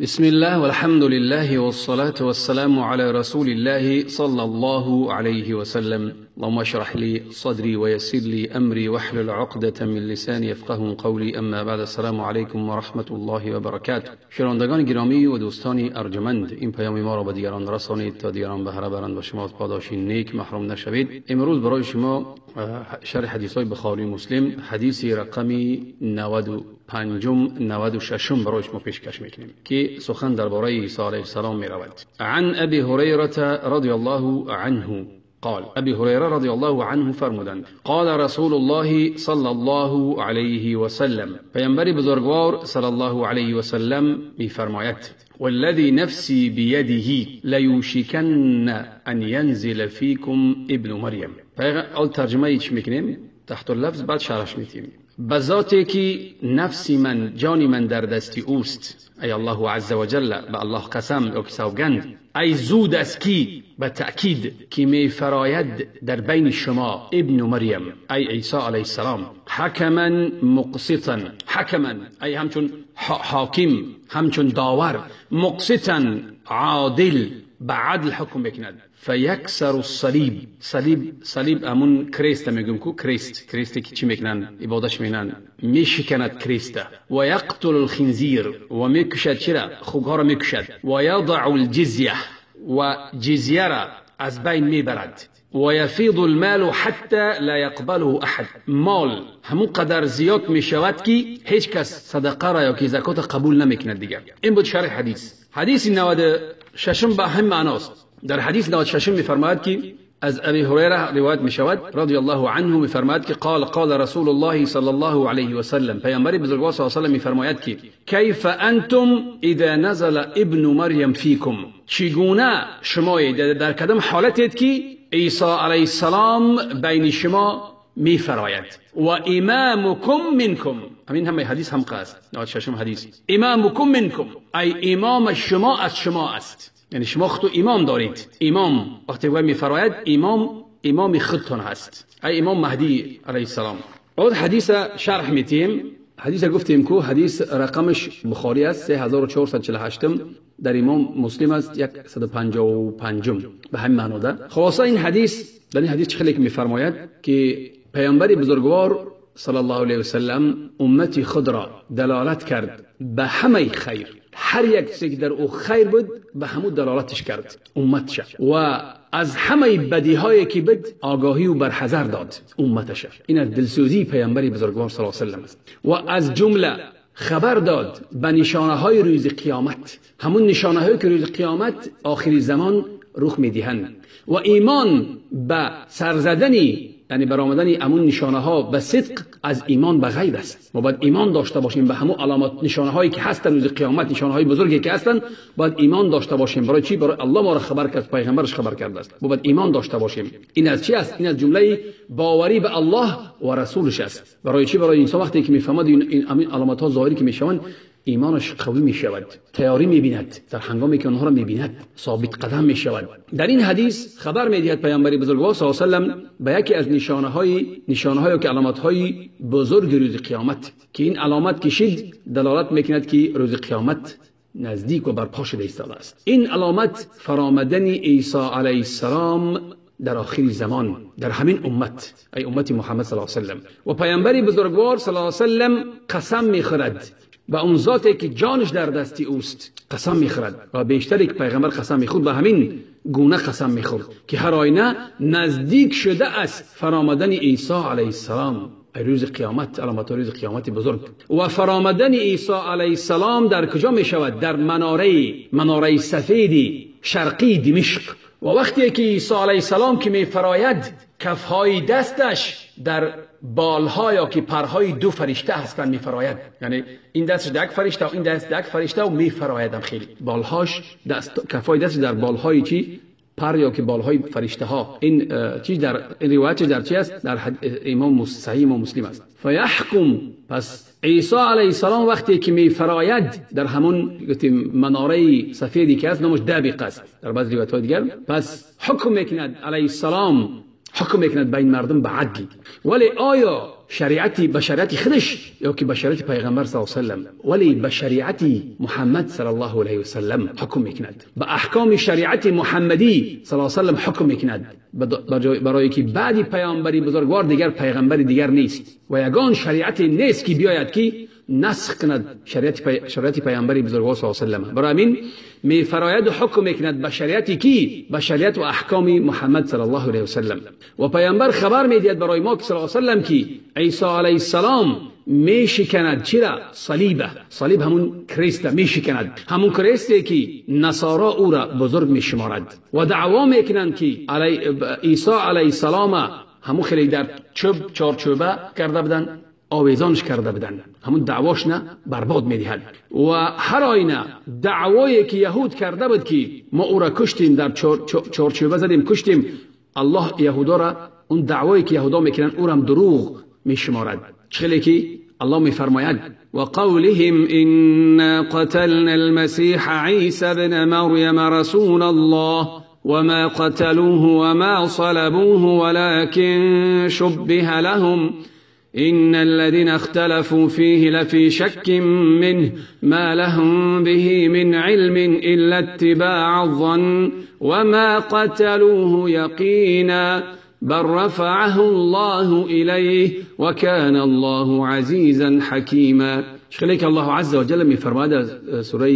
بسم الله والحمد لله والصلاة والسلام على رسول الله صلى الله عليه وسلم. اللهم اشرح لي صدري ويسر لي أمري واحلل عقدة من لساني يفقه قولي. اما بعد، السلام علیکم و رحمت الله و برکاته. شنوندگان گرامی و دوستان ارجمند، این پیام ما را به دیگران رسانید تا دیگران بهره برند و شما از پاداش نیک محروم نشوید. امروز برای شما شرح حدیث های بخاری مسلم، حدیث رقمی 96 برای شما پیشکش میکنیم که سخن درباره عیسی علیه السلام میرود. عن ابی هریره رضی الله عنه قال، ابی هریره رضی الله عنه فرمودند قال رسول الله صلی الله علیه و سلم، پیامبر بزرگوار صلی الله علیه و سلم میفرماید: والذي نفسي بيده ليوشكن ان ينزل فيكم ابن مريم. اول ترجمه ایچ میکنیم تحت اللفظ، بعد شرحش میتیم. به ذاتی که نفس من، جان من در دستی اوست، ای الله عز و جل، به الله قسم و سوگند، ای زود است کی، به تأکید که می فراید در بین شما ابن مریم، ای عیسی علیه السلام، حکما مقسطا، حکما ای همچون حاکم، همچون داور، مقسطا عادل، به عدل حکم بکند. فیکسر الصلیب، صلیب امون کریست میگم کو، کریستی که چی میکنن، عبادش میکنن، میشکند کریسته. و یقتل الخنزیر، و میکشد چرا، خوگها را میکشد. و یضع الجزیه، و جزیه را از بین میبرد. و یفیض المال حتی لا یقبله احد، مال همون قدر زیاد میشود که هیچ کس صدقه را یا که زکات قبول نمیکند دیگر. این بود شرح حدیث. حدیث 96 به هم معناست. در حدیث 96 میفرماید که از ابی هریره روایت می شود رضی الله عنه، میفرماید که قال رسول الله صلی الله علیه و سلم، پیامبر بزرگوار صلی الله علیه و سلم میفرماید که کیف انتم اذا نزل ابن مریم فیکم، چگونه شما در کدام حالتید که عیسی علیه السلام بین شما میفراید. و امامکم منکم، همین همه حدیث هم قصد 96 حدیث، امامکم منکم، ای امام شما از شما است، یعنی شما خودتو امام دارید. امام وقتی می فرماید امام خودتون هست، ای امام مهدی علیه السلام. بعد حدیث شرح میتیم. حدیث گفتیم کو حدیث رقمش بخاری است 3448، در امام مسلم است 155 به همین معنا ده. خلاصه این حدیث، در این حدیث خیلی میفرماید که پیامبر بزرگوار صلی الله علیه و سلم امتی خود را دلالت کرد به همه خیر، هر یک چیزی که در او خیر بود به همون دلالتش کرد امتش، و از همه بدی هایی که بود آگاهی و برحذر داد امتش. این از دلسوزی پیامبر بزرگوار صلی الله علیه و سلم است. و از جمله خبر داد به نشانه های روز قیامت، همون نشانه هایی که روز قیامت آخری زمان رخ میدهند. و ایمان به سرزدنی، یعنی برآمدن امون نشانه ها به صدق، از ایمان به غیب است. ما باید ایمان داشته باشیم به همون علامات، نشانه هایی که هستن روز قیامت، نشانه های بزرگی که هستن، باید ایمان داشته باشیم. برای چی؟ برای الله ما را خبر کرد، پیغمبرش خبر کرده است. ما باید ایمان داشته باشیم. این از چی است؟ این از جمله باوری به الله و رسولش است. برای چی؟ برای انسان وقتی که میفهمد این علامات ها ظاهری که میشوند، ایمانش قوی می شود، تیاری می بیند، در هنگامی که آنها را می بیند ثابت قدم می شود. در این حدیث خبر می دهد پیامبر بزرگوار صلی الله علیه و سلم به یکی از نشانه های که علامات های بزرگ روز قیامت، که این علامت کشید دلالت میکند که روز قیامت نزدیک و برپا شده ایستاده است. این علامت فرامدن عیسی علیه السلام در آخر زمان در همین امت، ای امت محمد صلی الله علیه و سلم. و پیامبر بزرگوار صلی الله علیه و سلم قسم میخورد به اون ذاتی که جانش در دستی اوست، قسم میخورد. و بیشتر یک پیغمبر قسم میخورد به همین گونه قسم میخورد که هر آینه نزدیک شده است فرامدن عیسی علیه السلام، روز قیامت، علامت روز قیامت بزرگ. و فرامدن عیسی علیه السلام در کجا میشود؟ در مناره سفید شرقی دمشق. و وقتی که عیسی علیه السلام که میفراید، کفهای دستش در بالها یا که پرهای دو فرشته هستند میفراید، یعنی این دستش یک فرشته و این دست یک فرشته و میفرایدم خیلی بالهاش، کفهای دستش در بالهای چی پر یا که بالهای فرشته ها. این چیز در این روایت در چی است؟ در امام صحیح امام مسلم است. فیحکم، پس عیسی علیه السلام وقتی که میفراید در همون مناره سفیدی که است، نامش دابق است در بعض روایت های دیگر، پس حکم میکند علیه السلام، حکم میکند بین مردم به عدل. ولی آیا شریعتی به شریعت خودش یا که به شریعت پیغمبر صلی الله علیه و سلم، ولی به شریعت محمد صلی الله علیه و سلم حکم میکند، به احکام شریعت محمدی صلی الله علیه و سلم حکم میکند، برای که بعد پیامبری بزرگوار دیگر پیغمبری دیگر نیست و یگان شریعت نیست که بیاید که نسخ کند شریعت پیامبری بزرگوار صلی الله علیه و سلم. برای همین می فراید حکم میکند به شریعتی کی؟ به شریعت و احکام محمد صلی الله علیه و سلم. و پیامبر خبر میدهد برای ما صلی الله علیه و سلم که عیسی علیه السلام می شکند چرا؟ صلیب همون کریست می شکند، همون کریستی که نصارا او را بزرگ می شمارد و دعوا میکنند که عیسی علیه السلام همون خیلی در چارچوبه کرده بودن، آویزانش کرده بودن، همون دعواش نه برباد میدهد. و هر آینه دعوایی که یهود کرده بود که ما او را کشتیم، در چارچوبه زدیم کشتیم، الله یهودا را، اون دعوایی که یهودا میکنن او را هم دروغ میشمارد. چخیلی که الله میفرماید و قولهم إنا قتلنا المسيح عيسى ابن مريم رسول الله وما قتلوه وما صلبوه ولكن شبه لهم إن الذين اختلفوا فيه لفي شك منه ما لهم به من علم إلا اتباع الظن وما قتلوه يقينا بل رفعه الله إليه وكان الله عزيزا حكيما. شخلیک الله عز و جل می فرماید در سوره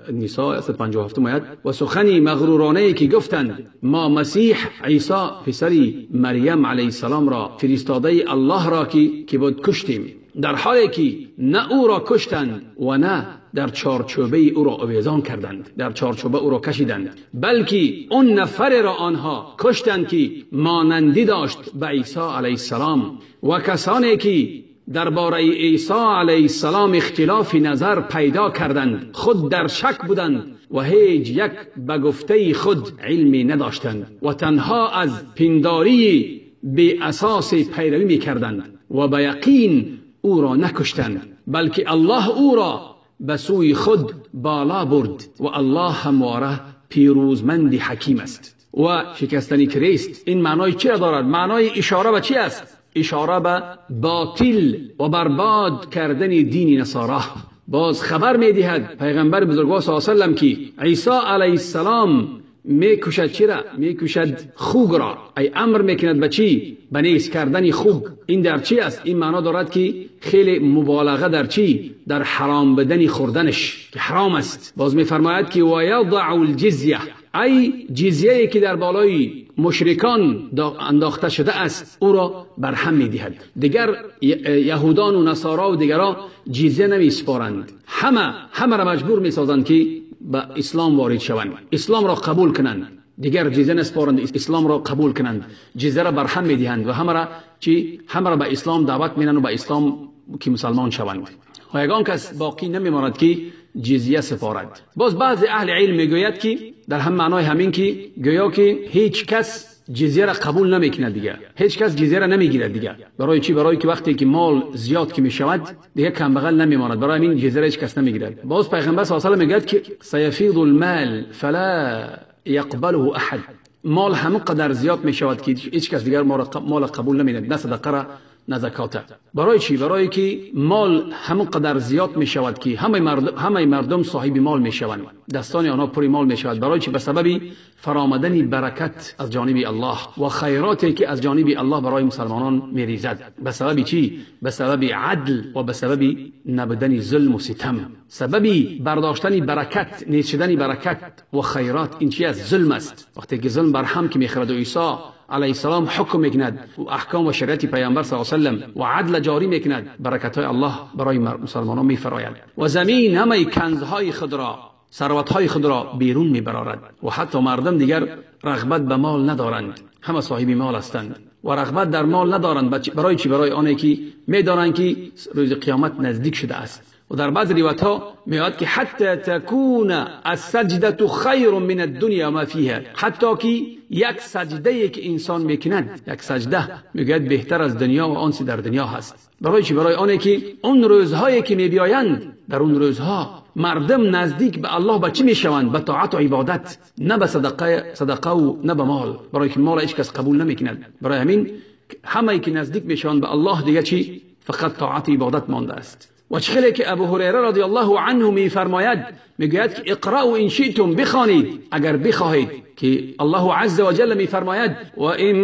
النساء 57 آیه و سخنی مغرورانه که گفتند ما مسیح عیسی پسر مریم علیه السلام را فرستاده الله را که بود کشتیم، در حالی که نه او را کشتند و نه در چارچوبه او را آویزان کردند، در چارچوبه او را کشیدند، بلکه اون نفر را آنها کشتند که مانندی داشت به عیسی علیه السلام و کسانی که درباره عیسی علیه السلام اختلاف نظر پیدا کردند خود در شک بودند و هیچ یک به گفته خود علمی نداشتند و تنها از پنداری بی اساس پیروی میکردند و به یقین او را نکشتند، بلکه الله او را به سوی خود بالا برد و الله همواره پیروزمند حکیم است. و شکستن کریست این معنای چی دارد؟ معنای اشاره به چی است؟ اشاره به باطل و برباد کردن دین نصارا. باز خبر میدهد پیغمبر بزرگوار صلی الله علیه و سلم که عیسی علیه السلام میکشد چرا؟ میکشد خوگ را. ای امر میکند به چی؟ به نیست کردن خوگ. این در چی است؟ این معنا دارد که خیلی مبالغه در چی؟ در حرام بدن خوردنش که حرام است. باز میفرماید که و یضع الجزیه، ای جزیه‌ای که در بالای مشرکان انداخته شده است او را برهم میدهد. دیگر یهودان و نصارا و دیگران جزیه نمیسپارند، همه را مجبور میسازند که به اسلام وارد شوند، اسلام را قبول کنند، دیگر جزیه نسپارند، اسلام را قبول کنند، جزیه را برهم میدهند و همه را به اسلام دعوت می‌کنند و به اسلام که مسلمان شوند و یگان کس باقی نمیماند که جزیه سپارد. باز بعض اهل علم میگوید که در هم معنای همین که گویا که هیچ کس جزیه را قبول نمیکنه دیگه، هیچ کس جزیه را نمیگیره دیگه. برای چی؟ برای که وقتی که مال زیاد که میشود دیگه کم بغل نمیماند، برای همین جزیه را هیچ کس نمیگیره. باز پیغمبر صلی الله علیه و آله میگه که سیفیض المال فلا يقبله احد، مال همونقدر زیاد میشود که هیچ کس دیگر مال قبول نمیکنه، نه صدقه را نه زکات. برای چی؟ برای که مال همونقدر زیاد می شود که همه مردم صاحب مال می شوند، دستان آنها پر مال می شود. برای چی؟ به سبب فرآمدن برکت از جانب الله و خیراتی که از جانب الله برای مسلمانان می ریزد. به سبب چی؟ به سبب عدل و به سبب نبودن ظلم و ستم. سببی برداشتن برکت، نیست شدن برکت و خیرات این چی است؟ ظلم است. وقتی که ظلم برهم که میخورد و عیسی علیه السلام حکم میکند و احکام و شریعت پیامبر صلی الله علیه و سلم و عدل جاری میکند، برکت‌های الله برای مسلمانان میفراید و زمین همه کنزهای خود را، ثروت‌های خود را بیرون میبرارد و حتی مردم دیگر رغبت به مال ندارند، همه صاحب مال هستند و رغبت در مال ندارند. برای چی؟ برای آنه که میدانند که روز قیامت نزدیک شده است. و در بعض روایت ها میاد که حتی تکون السجده خیر من الدنیا ما فیها، حتی که یک سجده که انسان میکند، یک سجده میگوید بهتر از دنیا و آنچه در دنیا هست. برای چی؟ برای آنه که اون روزهایی که میبیایند در اون روزها مردم نزدیک به الله به چی میشوند؟ به طاعت و عبادت، نه به صدقه و نه به مال، برای که مال هیچ کس قبول نمیکند. برای همین همه که نزدیک میشن به الله دیگه چی؟ فقط طاعت عبادت مانده است. و چخیلی که ابو هریره رضی الله عنه میفرماید، میگوید که اقرأوا ان شئتم، بخوانید اگر بخواهید، که الله عز و جل میفرماید و ان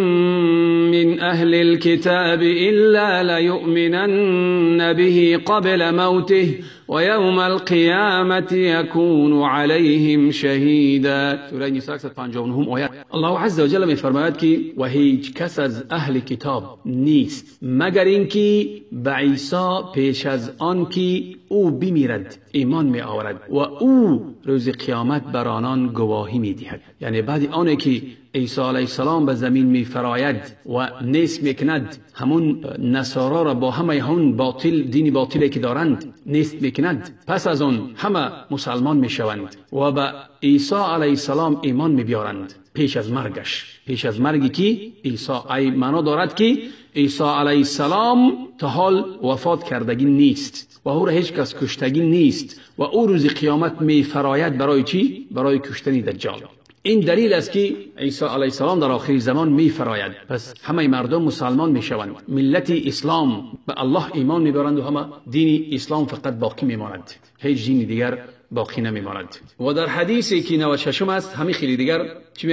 من اهل الكتاب الا ليؤمنن به قبل موته و یوم القیامة یکون علیهم شهیدا. سوره نساء 159 آیه. الله عز و جل میفرماید که و هیچ کس از اهل کتاب نیست مگر اینکه به عیسی پیش از آن که او بمیرد ایمان می آورد و او روز قیامت بر آنان گواهی می دهد. یعنی بعد آنه که عیسی علیه السلام به زمین می فراید و نیست می کند، همون نصارا را با همه همون باطل، دین باطلی که دارند نیست می کند، پس از آن همه مسلمان می شوند و به عیسی علیه السلام ایمان می بیارند پیش از مرگش، پیش از مرگی که عیسی ای معنا دارد که عیسی علیه السلام تا حال وفات کردگی نیست و او را هیچ کس کشتگی نیست و او روز قیامت می فراید. برای چی؟ برای کشتن دجال. این دلیل است که عیسی علیه السلام در آخر زمان می فراید. پس همه مردم مسلمان می شوند، ملت اسلام به الله ایمان می برند و همه دین اسلام فقط باقی می ماند، هیچ دین دیگر باقی نمی ماند. و در حدیثی که 96 است همین خیلی دیگر چی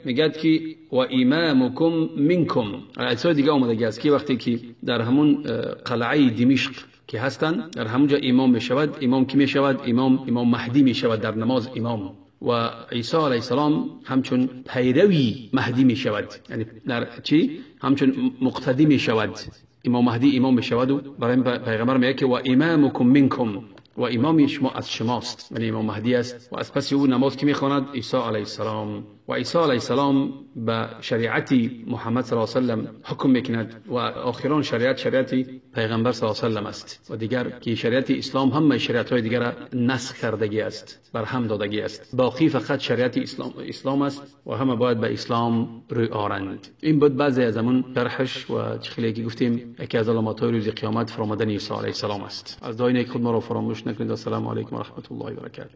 میگد که و امامکم منکم. آیه دیگه اومده است که وقتی که در همون قلعه دمشق که هستند، در همونجا امام می شود. امام کی می شود؟ امام مهدی می شود در نماز امام. و عیسی علیه السلام همچون پیروی مهدی می شود، یعنی در چی؟ همچون مقتدی می شود. امام مهدی امام می شود و برای پیغمبر میگه که و امامکم منکم، و امام شما از شماست، یعنی امام مهدی است. و از پس او نماز کی میخواند؟ عیسی علیه السلام. و عیسی علیه السلام به شریعت محمد صلی الله علیه و سلم حکم میکند و آخران شریعت پیغمبر صلی الله علیه و سلم است و دیگر که شریعت اسلام همه شریعت های دیگر را نسخ کردگی است، برهم دادگی است. باقی فقط شریعت اسلام است و همه باید به اسلام روی آرند. این بود بعضی از همون شرحش و چخیلی که گفتیم یکی از علامات های روز قیامت فرامدن عیسی علیه السلام است. از دعای نیک خود ما را فراموش نکنید. السلام علیکم و رحمت الله و برکاته.